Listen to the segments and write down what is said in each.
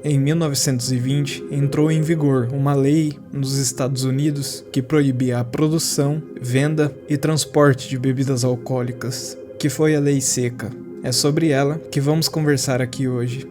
Em 1920, entrou em vigor uma lei nos Estados Unidos que proibia a produção, venda e transporte de bebidas alcoólicas, que foi a Lei Seca. É sobre ela que vamos conversar aqui hoje.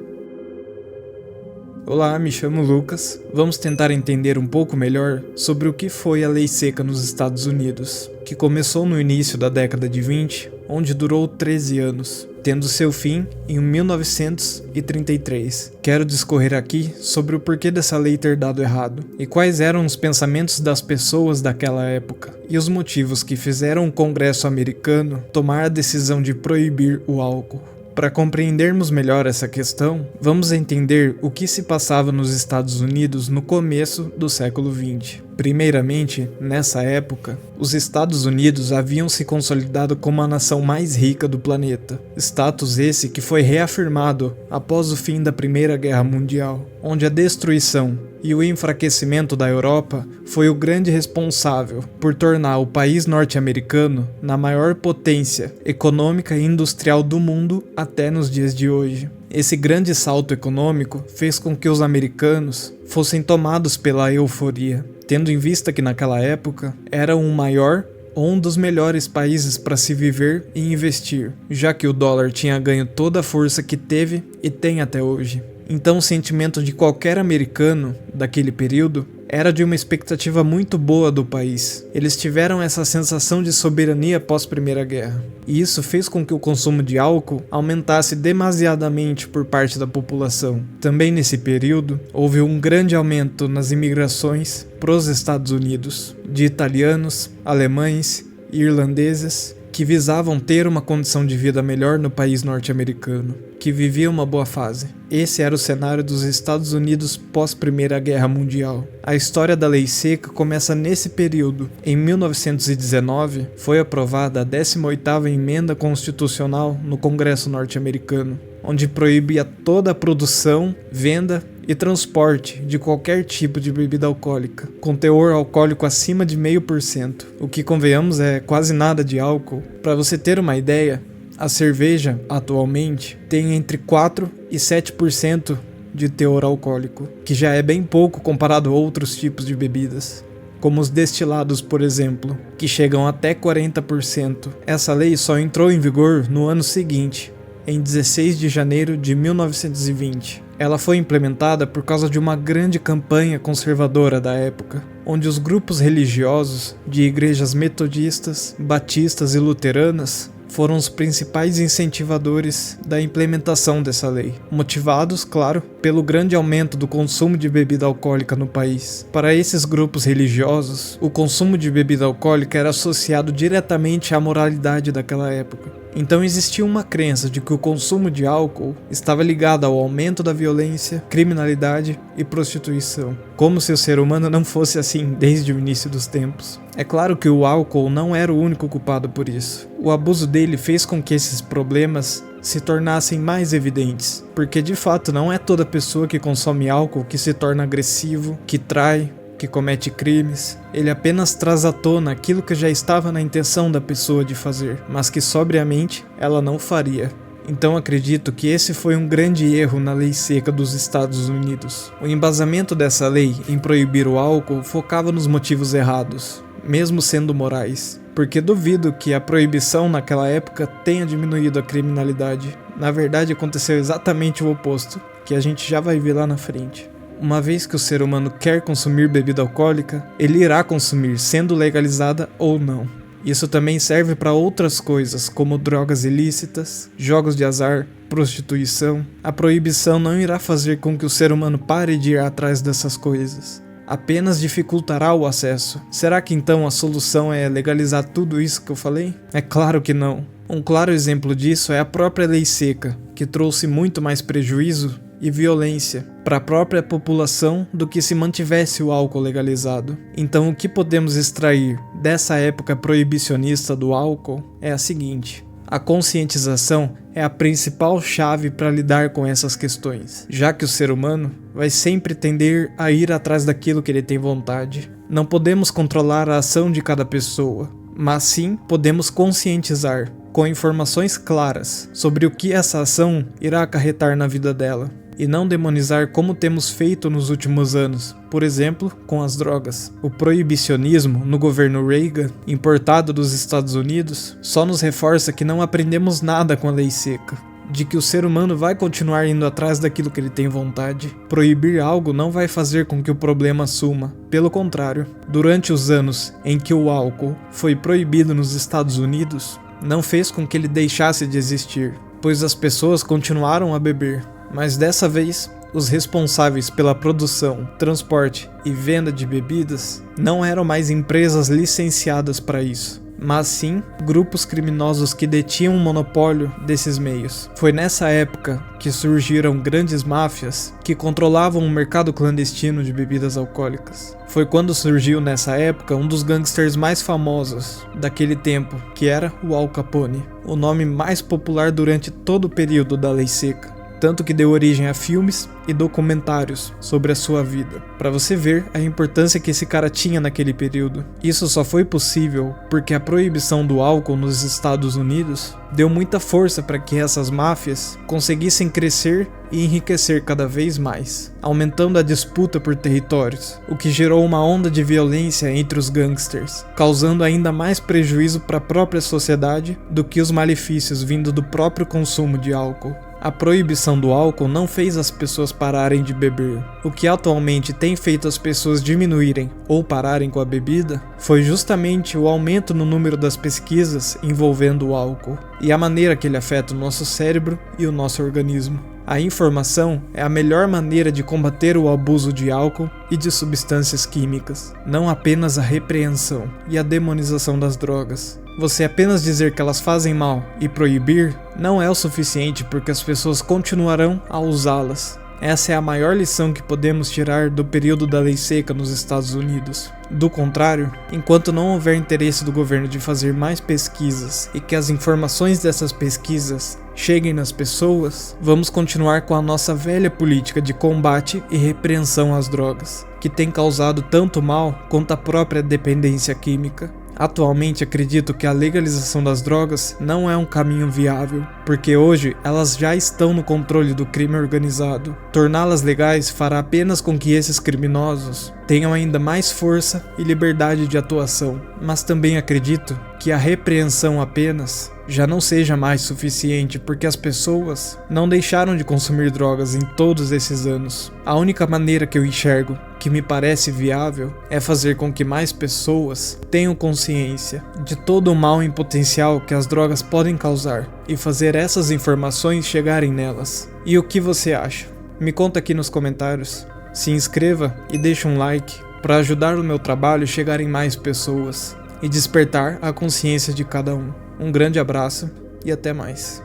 Olá, me chamo Lucas. Vamos tentar entender um pouco melhor sobre o que foi a Lei Seca nos Estados Unidos, que começou no início da década de 20, onde durou 13 anos, tendo seu fim em 1933. Quero discorrer aqui sobre o porquê dessa lei ter dado errado, e quais eram os pensamentos das pessoas daquela época, e os motivos que fizeram o Congresso americano tomar a decisão de proibir o álcool. Para compreendermos melhor essa questão, vamos entender o que se passava nos Estados Unidos no começo do século XX. Primeiramente, nessa época, os Estados Unidos haviam se consolidado como a nação mais rica do planeta. Status esse que foi reafirmado após o fim da Primeira Guerra Mundial, onde a destruição e o enfraquecimento da Europa foi o grande responsável por tornar o país norte-americano na maior potência econômica e industrial do mundo até nos dias de hoje. Esse grande salto econômico fez com que os americanos fossem tomados pela euforia, tendo em vista que naquela época era o maior ou um dos melhores países para se viver e investir, já que o dólar tinha ganho toda a força que teve e tem até hoje. Então o sentimento de qualquer americano daquele período era de uma expectativa muito boa do país. Eles tiveram essa sensação de soberania pós-Primeira Guerra. E isso fez com que o consumo de álcool aumentasse demasiadamente por parte da população. Também nesse período, houve um grande aumento nas imigrações para os Estados Unidos, de italianos, alemães e irlandeses, que visavam ter uma condição de vida melhor no país norte-americano, que vivia uma boa fase. Esse era o cenário dos Estados Unidos pós-Primeira Guerra Mundial. A história da Lei Seca começa nesse período. Em 1919, foi aprovada a 18ª Emenda Constitucional no Congresso norte-americano, onde proibia toda a produção, venda e transporte de qualquer tipo de bebida alcoólica, com teor alcoólico acima de 0,5%, o que, convenhamos, é quase nada de álcool. Para você ter uma ideia, a cerveja, atualmente, tem entre 4% e 7% de teor alcoólico, que já é bem pouco comparado a outros tipos de bebidas, como os destilados, por exemplo, que chegam até 40%. Essa lei só entrou em vigor no ano seguinte, em 16 de janeiro de 1920. Ela foi implementada por causa de uma grande campanha conservadora da época, onde os grupos religiosos de igrejas metodistas, batistas e luteranas foram os principais incentivadores da implementação dessa lei, motivados, claro, pelo grande aumento do consumo de bebida alcoólica no país. Para esses grupos religiosos, o consumo de bebida alcoólica era associado diretamente à moralidade daquela época. Então existia uma crença de que o consumo de álcool estava ligado ao aumento da violência, criminalidade e prostituição, como se o ser humano não fosse assim desde o início dos tempos. É claro que o álcool não era o único culpado por isso. O abuso dele fez com que esses problemas se tornassem mais evidentes, porque de fato não é toda pessoa que consome álcool que se torna agressivo, que trai, que comete crimes. Ele apenas traz à tona aquilo que já estava na intenção da pessoa de fazer, mas que sobriamente ela não faria. Então acredito que esse foi um grande erro na Lei Seca dos Estados Unidos. O embasamento dessa lei em proibir o álcool focava nos motivos errados, mesmo sendo morais, porque duvido que a proibição naquela época tenha diminuído a criminalidade. Na verdade, aconteceu exatamente o oposto, que a gente já vai ver lá na frente. Uma vez que o ser humano quer consumir bebida alcoólica, ele irá consumir, sendo legalizada ou não. Isso também serve para outras coisas, como drogas ilícitas, jogos de azar, prostituição. A proibição não irá fazer com que o ser humano pare de ir atrás dessas coisas. Apenas dificultará o acesso. Será que então a solução é legalizar tudo isso que eu falei? É claro que não. Um claro exemplo disso é a própria Lei Seca, que trouxe muito mais prejuízo e violência para a própria população do que se mantivesse o álcool legalizado. Então o que podemos extrair dessa época proibicionista do álcool é a seguinte: a conscientização é a principal chave para lidar com essas questões, já que o ser humano vai sempre tender a ir atrás daquilo que ele tem vontade. Não podemos controlar a ação de cada pessoa, mas sim podemos conscientizar, com informações claras, sobre o que essa ação irá acarretar na vida dela. e não demonizar como temos feito nos últimos anos, por exemplo, com as drogas. O proibicionismo no governo Reagan, importado dos Estados Unidos, só nos reforça que não aprendemos nada com a lei seca, de que o ser humano vai continuar indo atrás daquilo que ele tem vontade. Proibir algo não vai fazer com que o problema suma. Pelo contrário, durante os anos em que o álcool foi proibido nos Estados Unidos, não fez com que ele deixasse de existir, pois as pessoas continuaram a beber. Mas dessa vez, os responsáveis pela produção, transporte e venda de bebidas não eram mais empresas licenciadas para isso, mas sim grupos criminosos que detinham um monopólio desses meios. Foi nessa época que surgiram grandes máfias que controlavam o mercado clandestino de bebidas alcoólicas. Foi quando surgiu nessa época um dos gangsters mais famosos daquele tempo, que era o Al Capone, o nome mais popular durante todo o período da Lei Seca, tanto que deu origem a filmes e documentários sobre a sua vida, para você ver a importância que esse cara tinha naquele período. Isso só foi possível porque a proibição do álcool nos Estados Unidos deu muita força para que essas máfias conseguissem crescer e enriquecer cada vez mais, aumentando a disputa por territórios, o que gerou uma onda de violência entre os gangsters, causando ainda mais prejuízo para a própria sociedade do que os malefícios vindo do próprio consumo de álcool. A proibição do álcool não fez as pessoas pararem de beber. O que atualmente tem feito as pessoas diminuírem ou pararem com a bebida foi justamente o aumento no número das pesquisas envolvendo o álcool e a maneira que ele afeta o nosso cérebro e o nosso organismo. A informação é a melhor maneira de combater o abuso de álcool e de substâncias químicas, não apenas a repreensão e a demonização das drogas. Você apenas dizer que elas fazem mal e proibir não é o suficiente porque as pessoas continuarão a usá-las. Essa é a maior lição que podemos tirar do período da Lei Seca nos Estados Unidos. Do contrário, enquanto não houver interesse do governo de fazer mais pesquisas e que as informações dessas pesquisas cheguem nas pessoas, vamos continuar com a nossa velha política de combate e repreensão às drogas, que tem causado tanto mal quanto a própria dependência química. Atualmente acredito que a legalização das drogas não é um caminho viável, porque hoje elas já estão no controle do crime organizado. Torná-las legais fará apenas com que esses criminosos tenham ainda mais força e liberdade de atuação, mas também acredito que a repreensão apenas já não seja mais suficiente porque as pessoas não deixaram de consumir drogas em todos esses anos. A única maneira que eu enxergo que me parece viável é fazer com que mais pessoas tenham consciência de todo o mal em potencial que as drogas podem causar e fazer essas informações chegarem nelas. E o que você acha? Me conta aqui nos comentários. Se inscreva e deixe um like para ajudar o meu trabalho a chegar em mais pessoas e despertar a consciência de cada um. Um grande abraço e até mais.